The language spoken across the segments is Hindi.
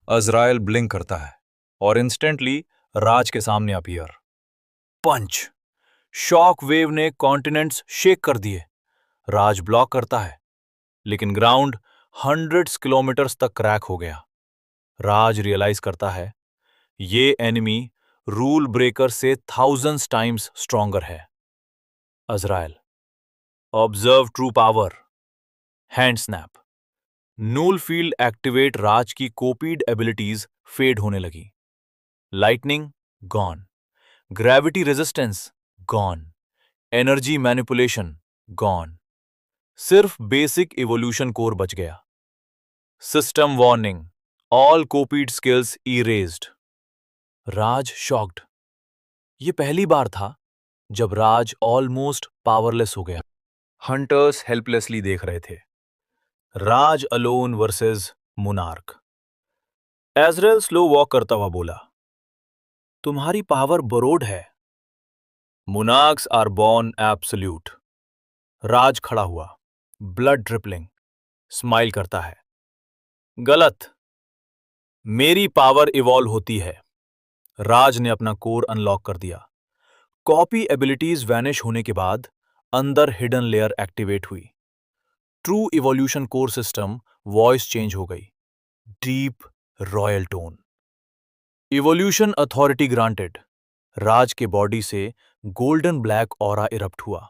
अजरायल ब्लिंक करता है और इंस्टेंटली राज के सामने अपीयर। पंच। शॉक वेव ने कॉन्टिनेंट्स शेक कर दिए। राज ब्लॉक करता है, लेकिन ग्राउंड हंड्रेड्स किलोमीटर्स तक क्रैक हो गया। राज रियलाइज करता है ये एनिमी रूल ब्रेकर से थाउजेंड्स टाइम्स स्ट्रॉन्गर है। Azrael. Observe true power. Hand snap. Null field activate. Raj की कॉपीड एबिलिटीज फेड होने लगी। Lightning gone. Gravity resistance gone. Energy manipulation gone. सिर्फ बेसिक इवोल्यूशन कोर बच गया। System warning. All copied skills erased. Raj shocked. ये पहली बार था जब राज ऑलमोस्ट पावरलेस हो गया। हंटर्स हेल्पलेसली देख रहे थे। Raj alone versus monarch. Azrael slow walk करता हुआ बोला, तुम्हारी पावर बोरोड है। Monarchs are born absolute. Raj खड़ा हुआ, ब्लड ड्रिपलिंग, स्माइल करता है। गलत। मेरी पावर इवॉल्व होती है। राज ने अपना कोर अनलॉक कर दिया। कॉपी एबिलिटीज वैनिश होने के बाद अंदर हिडन लेयर एक्टिवेट हुई। True evolution core system voice change हो गई। Deep royal tone. Evolution authority granted. Raj के बॉडी से गोल्डन ब्लैक ऑरा इरप्ट हुआ।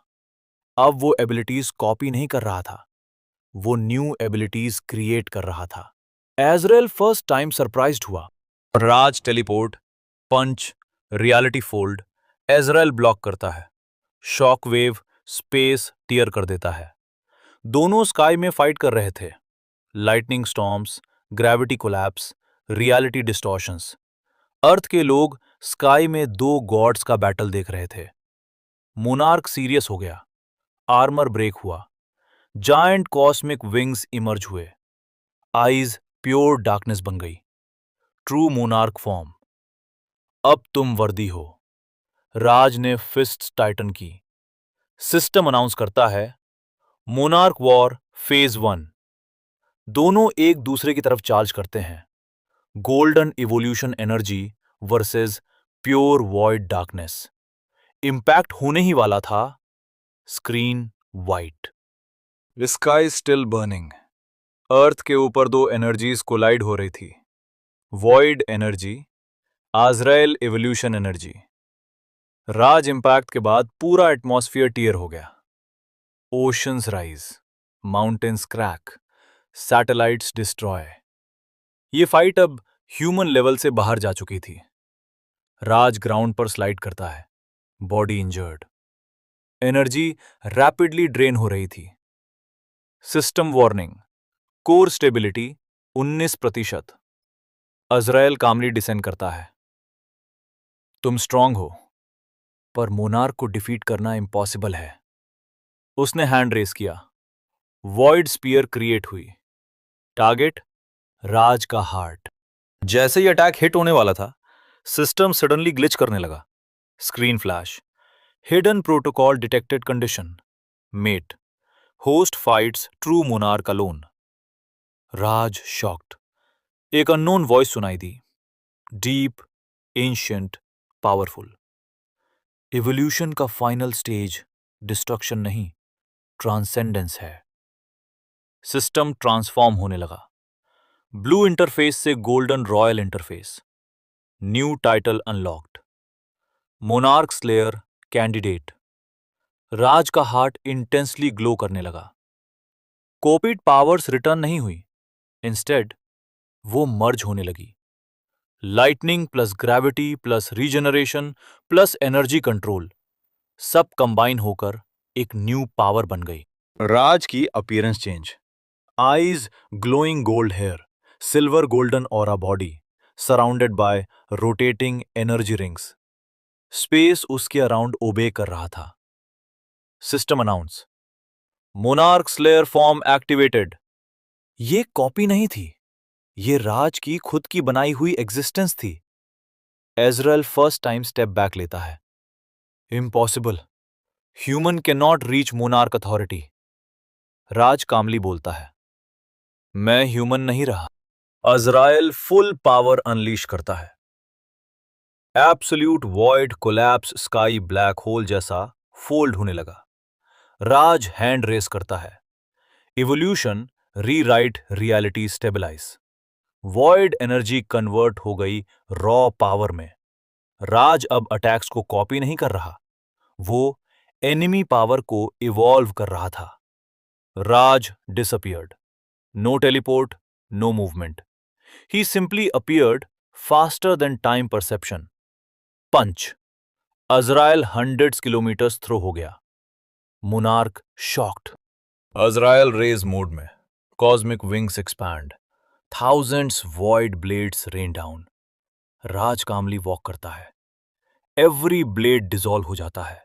अब वो एबिलिटीज कॉपी नहीं कर रहा था, वो न्यू एबिलिटीज क्रिएट कर रहा था। एजरेल फर्स्ट टाइम सरप्राइज्ड हुआ। राज टेलीपोर्ट, पंच, रियलिटी फोल्ड। एजरेल ब्लॉक करता है। शॉक वेव स्पेस टीयर कर देता है। दोनों स्काई में फाइट कर रहे थे। Lightning storms, gravity collapse, reality distortions. Earth के लोग स्काई में दो गॉड्स का बैटल देख रहे थे। मोनार्क सीरियस हो गया। आर्मर ब्रेक हुआ। जायंट कॉस्मिक विंग्स इमर्ज हुए। आईज प्योर डार्कनेस बन गई। True monarch form. अब तुम वर्दी हो। राज ने फिस्ट्स टाइटन की। सिस्टम अनाउंस करता है, मोनार्क वॉर फेज 1। दोनों एक दूसरे की तरफ चार्ज करते हैं। Golden evolution energy versus pure void darkness. Impact होने ही वाला था। Screen white. Sky still burning. Earth के ऊपर दो एनर्जीज कोलाइड हो रही थी। Void energy, Azrael evolution energy. Raj impact के बाद पूरा एटमॉस्फेयर टीयर हो गया। Oceans rise, mountains crack, satellites destroy. ये फाइट अब ह्यूमन लेवल से बाहर जा चुकी थी। राज ग्राउंड पर स्लाइड करता है, body injured. Energy rapidly drain हो रही थी। System warning. Core stability 19%। अजराइल कामली डिसेंड करता है। तुम स्ट्रांग हो, पर मोनार्क को डिफीट करना इम्पॉसिबल है। उसने हैंड रेस किया। वॉइड स्पीयर क्रिएट हुई। टारगेट राज का हार्ट। जैसे ही अटैक हिट होने वाला था, सिस्टम सडनली ग्लिच करने लगा। Screen flash. Hidden protocol detected condition. Met. Host fights true monarch alone. Raj shocked. एक अननोन वॉइस सुनाई दी। Deep, ancient, powerful. इवोल्यूशन का फाइनल स्टेज डिस्ट्रक्शन नहीं, ट्रांसेंडेंस है। सिस्टम ट्रांसफॉर्म होने लगा। ब्लू इंटरफेस से golden royal interface. New title unlocked. Monarch slayer candidate. Raj का हार्ट इंटेंसली ग्लो करने लगा। कॉपीड पावर्स रिटर्न नहीं हुई, इंस्टेड वो मर्ज होने लगी। Lightning plus gravity plus regeneration plus energy control, सब कंबाइन होकर एक न्यू पावर बन गई। राज की appearance change. Eyes glowing gold hair, silver golden aura body, surrounded by rotating energy rings. Space उसके अराउंड ओबे कर रहा था। System announce, monarch slayer form activated. ये कॉपी नहीं थी, ये राज की खुद की बनाई हुई एग्जिस्टेंस थी। Azrael first time step back लेता है। Impossible, human can not reach monarch authority. Raj calmly बोलता है, मैं ह्यूमन नहीं रहा, अज़राइल फुल पावर अनलीश करता है। Absolute void collapse sky black hole जैसा फोल्ड होने लगा। राज हैंड रेस करता है। Evolution rewrite reality stabilise. Void energy convert हो गई रॉ पावर में। राज अब अटैक्स को कॉपी नहीं कर रहा, वो एनिमी पावर को इवॉल्व कर रहा था। Raj disappeared. No teleport, no movement. He simply appeared faster than time perception. Punch. Azrael hundreds kilometres throw हो गया। Monarch shocked. Azrael rage mode में। Cosmic wings expand. Thousands void blades rain down. Raj calmly walk करता है। एवरी ब्लेड डिसॉल्व हो जाता है।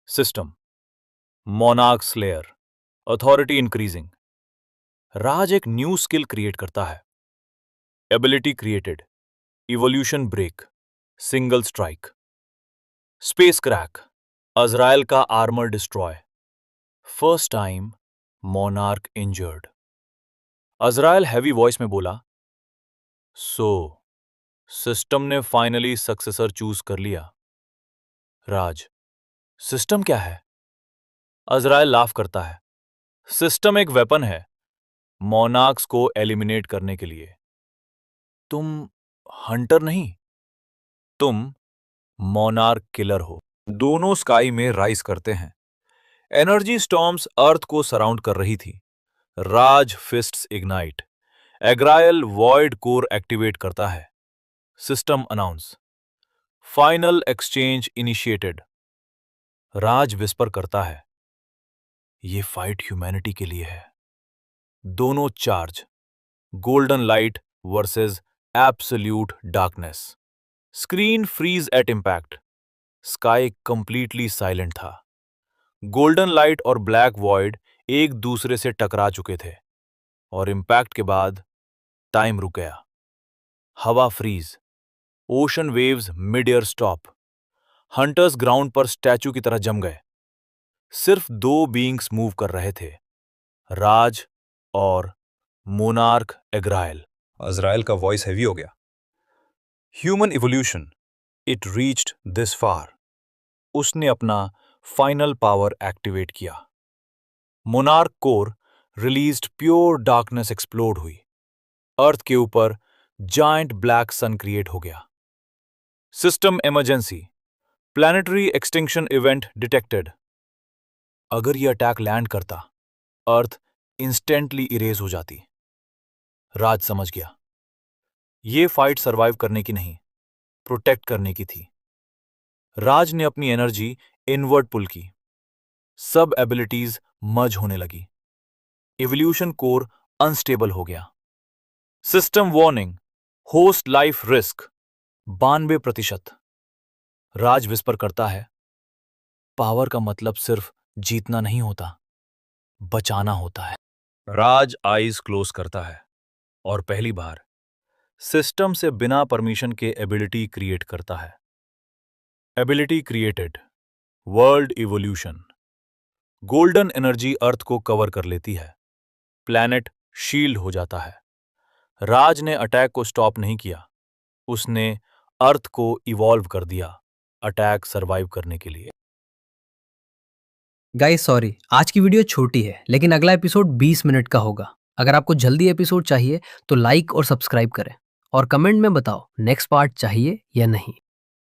System monarch slayer. Authority increasing. Raj एक न्यू स्किल क्रिएट करता है। Ability created. Evolution break. Single strike. Space crack. अज़राइल का armour destroy. First time monarch injured. Azrael heavy voice में बोला, सो सिस्टम ने फाइनली सक्सेसर चूज कर लिया। राज, सिस्टम क्या है? अज़राइल लाफ करता है। सिस्टम एक वेपन है, मोनार्क्स को एलिमिनेट करने के लिए। तुम हंटर नहीं, तुम मोनार्क किलर हो। दोनों स्काई में राइज करते हैं। एनर्जी स्टॉर्म्स अर्थ को सराउंड कर रही थी। Raj fists ignite. Azrael void core activate करता है। System announce. Final exchange initiated. Raj whisper करता है, ये फाइट ह्यूमैनिटी के लिए है। दोनों charge. Golden light versus absolute darkness. Screen freeze at impact. Sky completely silent था। गोल्डन लाइट और ब्लैक वॉइड एक दूसरे से टकरा चुके थे और इंपैक्ट के बाद टाइम रुक गया। हवा freeze. Ocean waves mid air stop. Hunters ground पर स्टैचू की तरह जम गए। सिर्फ दो बीइंग्स मूव कर रहे थे, राज और मोनार्क एग्रायल। अज़राइल का वॉइस हैवी हो गया। Human evolution, it reached this far. उसने अपना फाइनल पावर एक्टिवेट किया। Monarch core released pure darkness explode हुई। अर्थ के ऊपर जायंट ब्लैक सन क्रिएट हो गया। System emergency. Planetary extinction event detected. अगर यह अटैक लैंड करता, अर्थ इंस्टेंटली इरेज हो जाती। राज समझ गया, यह फाइट सरवाइव करने की नहीं, प्रोटेक्ट करने की थी। राज ने अपनी एनर्जी इनवर्ट पुल की। सब एबिलिटीज मर्ज होने लगी। इवोल्यूशन कोर अनस्टेबल हो गया। System warning, host life risk 92%। राज विस्पर करता है, पावर का मतलब सिर्फ जीतना नहीं होता, बचाना होता है। राज आईज क्लोज करता है और पहली बार सिस्टम से बिना परमिशन के एबिलिटी क्रिएट करता है। Ability created. World evolution. Golden energy अर्थ को कवर कर लेती है। प्लैनेट शील्ड हो जाता है। राज ने अटैक को स्टॉप नहीं किया, उसने अर्थ को इवॉल्व कर दिया अटैक सरवाइव करने के लिए। गाइस सॉरी, आज की वीडियो छोटी है लेकिन अगला एपिसोड 20 मिनट का होगा। अगर आपको जल्दी एपिसोड चाहिए तो लाइक और सब्सक्राइब करें और कमेंट में बताओ नेक्स्ट पार्ट चाहिए या नहीं।